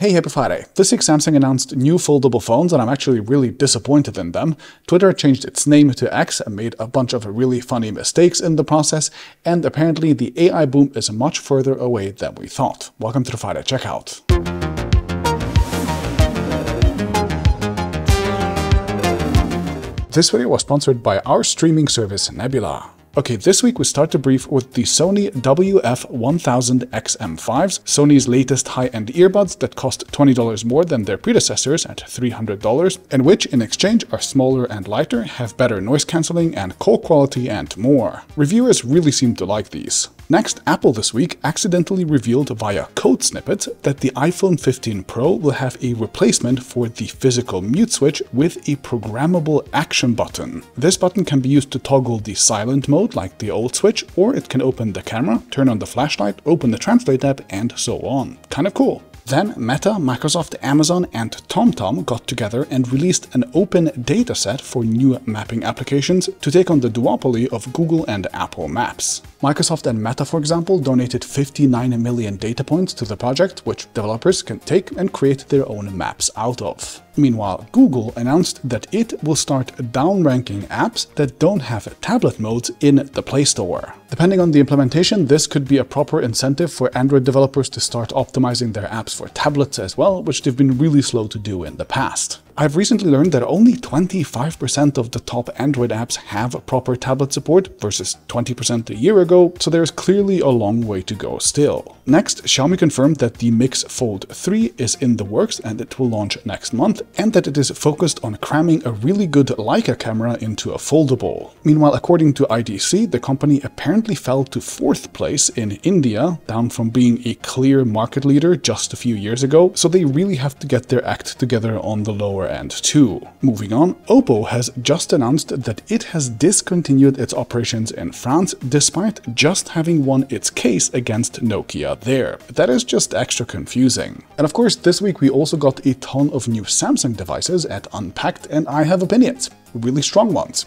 Hey, happy Friday. This week Samsung announced new foldable phones and I'm actually really disappointed in them. Twitter changed its name to X and made a bunch of really funny mistakes in the process, and apparently the AI boom is much further away than we thought. Welcome to the Friday Checkout. This video was sponsored by our streaming service Nebula. Okay, this week we start the brief with the Sony WF-1000XM5s, Sony's latest high-end earbuds that cost $20 more than their predecessors at $300, and which, in exchange, are smaller and lighter, have better noise cancelling and call quality, and more. Reviewers really seem to like these. Next, Apple this week accidentally revealed via code snippet that the iPhone 15 Pro will have a replacement for the physical mute switch with a programmable action button. This button can be used to toggle the silent mode like the old switch, or it can open the camera, turn on the flashlight, open the Translate app, and so on. Kind of cool. Then Meta, Microsoft, Amazon, and TomTom got together and released an open dataset for new mapping applications to take on the duopoly of Google and Apple Maps. Microsoft and Meta, for example, donated 59 million data points to the project, which developers can take and create their own maps out of. Meanwhile, Google announced that it will start downranking apps that don't have tablet modes in the Play Store. Depending on the implementation, this could be a proper incentive for Android developers to start optimizing their apps for tablets as well, which they've been really slow to do in the past. I've recently learned that only 25% of the top Android apps have proper tablet support versus 20% a year ago, so there's clearly a long way to go still. Next, Xiaomi confirmed that the Mix Fold 3 is in the works and it will launch next month, and that it is focused on cramming a really good Leica camera into a foldable. Meanwhile, according to IDC, the company apparently fell to 4th place in India, down from being a clear market leader just a few years ago, so they really have to get their act together on the lower end too. Moving on, Oppo has just announced that it has discontinued its operations in France despite just having won its case against Nokia there. That is just extra confusing. And of course, this week we also got a ton of new Samsung devices at Unpacked, and I have opinions, really strong ones.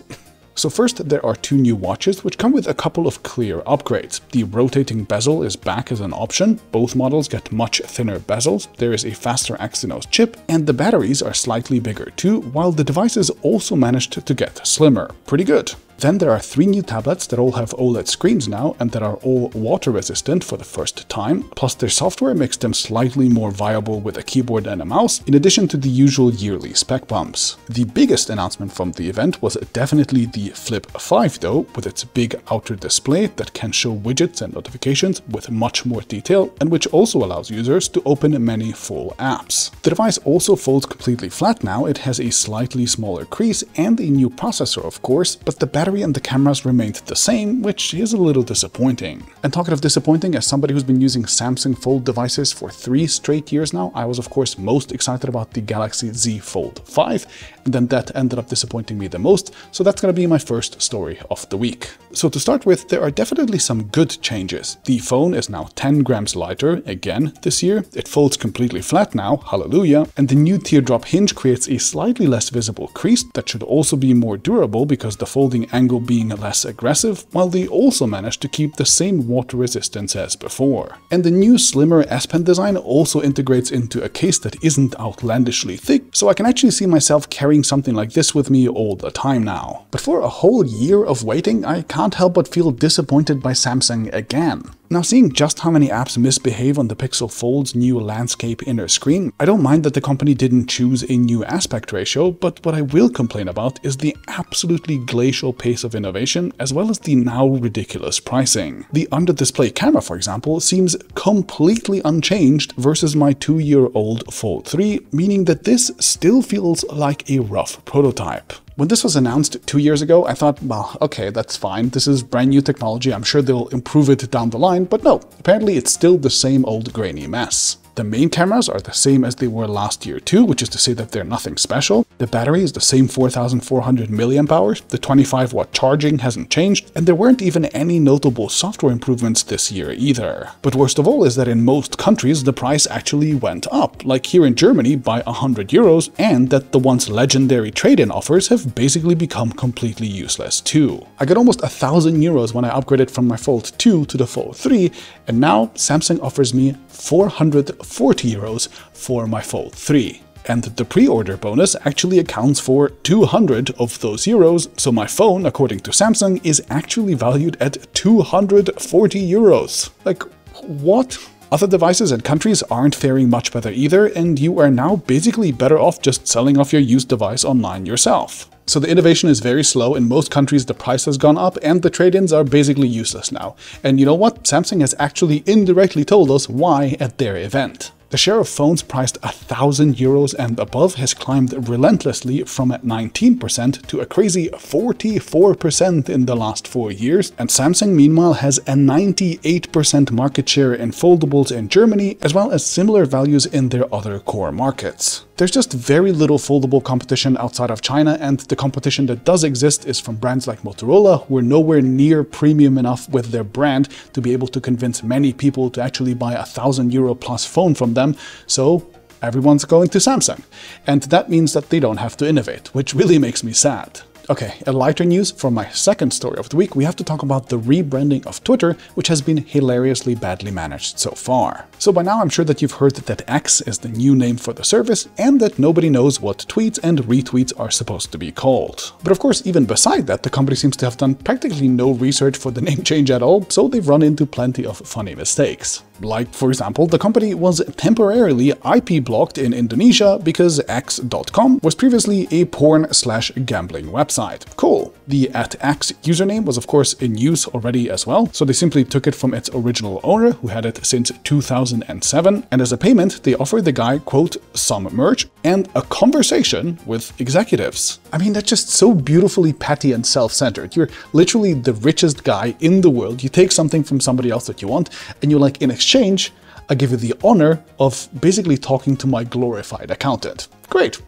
So first, there are two new watches which come with a couple of clear upgrades. The rotating bezel is back as an option, both models get much thinner bezels, there is a faster Exynos chip, and the batteries are slightly bigger too, while the devices also managed to get slimmer. Pretty good. Then there are 3 new tablets that all have OLED screens now and that are all water resistant for the first time, plus their software makes them slightly more viable with a keyboard and a mouse, in addition to the usual yearly spec bumps. The biggest announcement from the event was definitely the Flip 5 though, with its big outer display that can show widgets and notifications with much more detail, and which also allows users to open many full apps. The device also folds completely flat now, it has a slightly smaller crease and a new processor of course, but the battery and the cameras remained the same, which is a little disappointing. And talking of disappointing, as somebody who's been using Samsung Fold devices for 3 straight years now, I was of course most excited about the Galaxy Z Fold 5, and then that ended up disappointing me the most, so that's gonna be my first story of the week. So to start with, there are definitely some good changes. The phone is now 10 grams lighter, again, this year. It folds completely flat now, hallelujah, and the new teardrop hinge creates a slightly less visible crease that should also be more durable because the folding angle being less aggressive, while they also managed to keep the same water resistance as before. And the new slimmer S Pen design also integrates into a case that isn't outlandishly thick, so I can actually see myself carrying something like this with me all the time now. But for a whole year of waiting, I can't help but feel disappointed by Samsung again. Now, seeing just how many apps misbehave on the Pixel Fold's new landscape inner screen, I don't mind that the company didn't choose a new aspect ratio, but what I will complain about is the absolutely glacial pace of innovation, as well as the now ridiculous pricing. The under-display camera, for example, seems completely unchanged versus my 2-year-old Fold 3, meaning that this still feels like a rough prototype. When this was announced 2 years ago, I thought, well, okay, that's fine. This is brand new technology. I'm sure they'll improve it down the line, but no, apparently it's still the same old grainy mess. The main cameras are the same as they were last year too, which is to say that they're nothing special. The battery is the same 4400 mAh, the 25-watt charging hasn't changed, and there weren't even any notable software improvements this year either. But worst of all is that in most countries the price actually went up, like here in Germany by 100 euros, and that the once legendary trade-in offers have basically become completely useless too. I got almost 1000 euros when I upgraded from my Fold 2 to the Fold 3, and now Samsung offers me 400 40 euros for my Fold 3. And the pre-order bonus actually accounts for 200 of those euros, so my phone, according to Samsung, is actually valued at 240 euros. Like, what? Other devices and countries aren't faring much better either, and you are now basically better off just selling off your used device online yourself. So the innovation is very slow. In most countries, the price has gone up and the trade-ins are basically useless now. And you know what? Samsung has actually indirectly told us why at their event. The share of phones priced 1,000 euros and above has climbed relentlessly from 19% to a crazy 44% in the last 4 years, and Samsung meanwhile has a 98% market share in foldables in Germany, as well as similar values in their other core markets. There's just very little foldable competition outside of China, and the competition that does exist is from brands like Motorola, who are nowhere near premium enough with their brand to be able to convince many people to actually buy a 1,000 euro plus phone from them, so everyone's going to Samsung. And that means that they don't have to innovate, which really makes me sad. Okay, a lighter news for my second story of the week, we have to talk about the rebranding of Twitter, which has been hilariously badly managed so far. So by now I'm sure that you've heard that X is the new name for the service, and that nobody knows what tweets and retweets are supposed to be called. But of course, even beside that, the company seems to have done practically no research for the name change at all, so they've run into plenty of funny mistakes. Like, for example, the company was temporarily IP blocked in Indonesia because X.com was previously a porn/gambling website. Cool. The @X username was of course in use already as well, so they simply took it from its original owner, who had it since 2007, and as a payment they offered the guy, quote, some merch and a conversation with executives. I mean, that's just so beautifully petty and self-centered. You're literally the richest guy in the world, you take something from somebody else that you want, and you're like, in exchange, I give you the honor of basically talking to my glorified accountant. Great.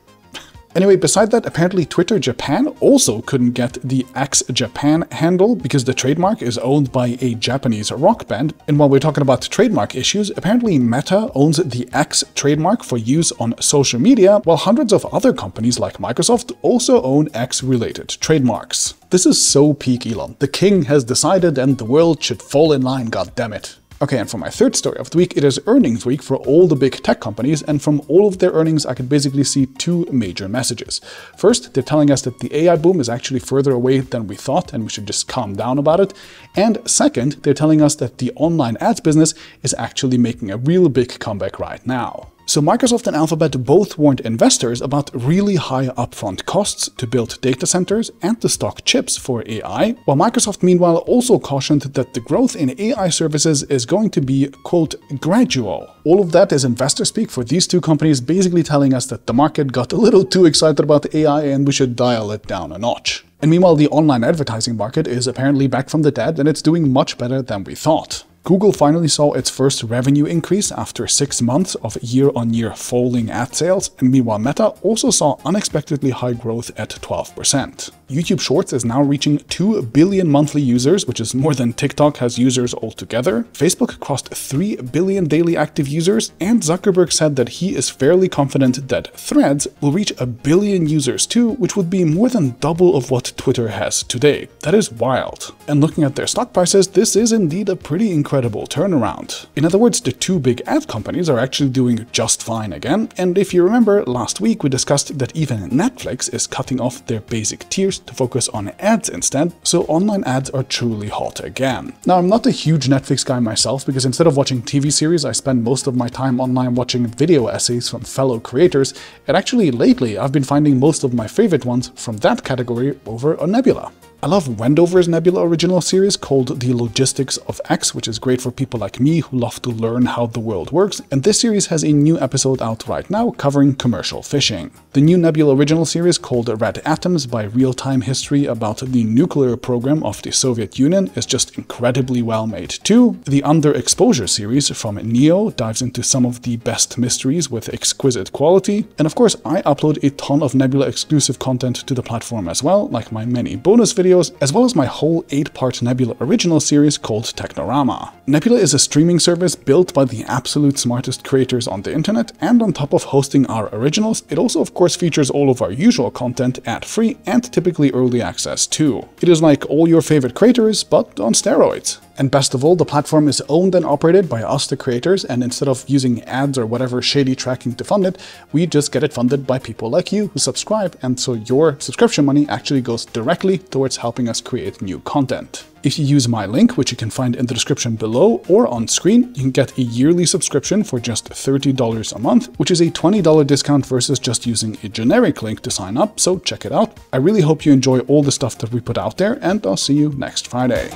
Anyway, beside that, apparently Twitter Japan also couldn't get the X Japan handle because the trademark is owned by a Japanese rock band. And while we're talking about trademark issues, apparently Meta owns the X trademark for use on social media, while hundreds of other companies like Microsoft also own X-related trademarks. This is so peak Elon. The king has decided and the world should fall in line, goddammit. Okay, and for my third story of the week, it is earnings week for all the big tech companies, and from all of their earnings I could basically see two major messages. First, they're telling us that the AI boom is actually further away than we thought and we should just calm down about it. And second, they're telling us that the online ads business is actually making a real big comeback right now. So Microsoft and Alphabet both warned investors about really high upfront costs to build data centers and to stock chips for AI, while Microsoft meanwhile also cautioned that the growth in AI services is going to be, quote, gradual. All of that is investor speak for these two companies basically telling us that the market got a little too excited about AI and we should dial it down a notch. And meanwhile, the online advertising market is apparently back from the dead and it's doing much better than we thought. Google finally saw its first revenue increase after 6 months of year-on-year falling ad sales, and meanwhile Meta also saw unexpectedly high growth at 12%. YouTube Shorts is now reaching 2 billion monthly users, which is more than TikTok has users altogether. Facebook crossed 3 billion daily active users, and Zuckerberg said that he is fairly confident that Threads will reach 1 billion users too, which would be more than double of what Twitter has today. That is wild. And looking at their stock prices, this is indeed a pretty incredible turnaround. In other words, the two big ad companies are actually doing just fine again, and if you remember, last week we discussed that even Netflix is cutting off their basic tiers to focus on ads instead, so online ads are truly hot again. Now, I'm not a huge Netflix guy myself, because instead of watching TV series, I spend most of my time online watching video essays from fellow creators, and actually lately I've been finding most of my favorite ones from that category over on Nebula. I love Wendover's Nebula original series called The Logistics of X, which is great for people like me who love to learn how the world works, and this series has a new episode out right now covering commercial fishing. The new Nebula original series called Red Atoms by Real-Time History about the nuclear program of the Soviet Union is just incredibly well made too. The Underexposure series from Neo dives into some of the best mysteries with exquisite quality, and of course I upload a ton of Nebula exclusive content to the platform as well, like my many bonus videos, as well as my whole 8-part Nebula original series called Technorama. Nebula is a streaming service built by the absolute smartest creators on the internet, and on top of hosting our originals, it also of course features all of our usual content ad-free and typically early access too. It is like all your favorite creators, but on steroids. And best of all, the platform is owned and operated by us, the creators, and instead of using ads or whatever shady tracking to fund it, we just get it funded by people like you who subscribe, and so your subscription money actually goes directly towards helping us create new content. If you use my link, which you can find in the description below or on screen, you can get a yearly subscription for just $30 a month, which is a $20 discount versus just using a generic link to sign up, so check it out. I really hope you enjoy all the stuff that we put out there, and I'll see you next Friday.